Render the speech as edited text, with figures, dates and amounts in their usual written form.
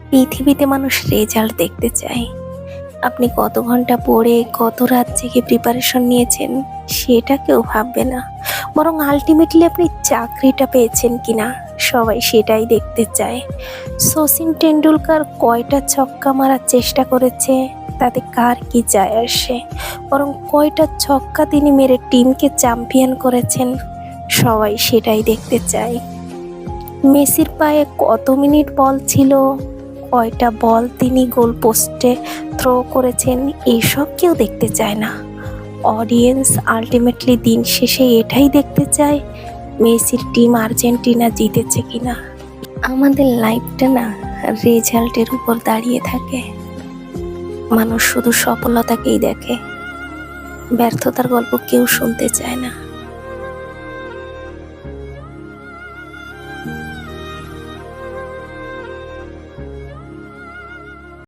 পৃথিবীতে মানুষ রেজাল্ট দেখতে চায়। আপনি কত ঘন্টা পড়ে কত রাত জেগে প্রিপারেশন নিয়েছেন সেটা কেউ ভাববে না, বরং আলটিমেটলি আপনি চাকরিটা পেয়েছেন কিনা সবাই সেটাই দেখতে চায়। সচিন টেন্ডুলকার কয়টা ছক্কা মারার চেষ্টা করেছে তাতে কার কি যায় আসে, বরং কয়টা ছক্কা তিনি মেরে টিমকে চ্যাম্পিয়ন করেছেন সবাই সেটাই দেখতে চায়। মেসির পায়ে কত মিনিট বল ছিল, কয়টা বল তিনি গোল পোস্টে থ্রো করেছেন এইসব কেউ দেখতে চায় না। অডিয়েন্স আলটিমেটলি দিন শেষে এটাই দেখতে চায় মেসির টিম আর্জেন্টিনা জিতেছে কিনা। আমাদের লাইফটা না রেজাল্টের উপর দাঁড়িয়ে থাকে। মানুষ শুধু সফলতাকেই দেখে, ব্যর্থতার গল্প কেউ শুনতে চায় না।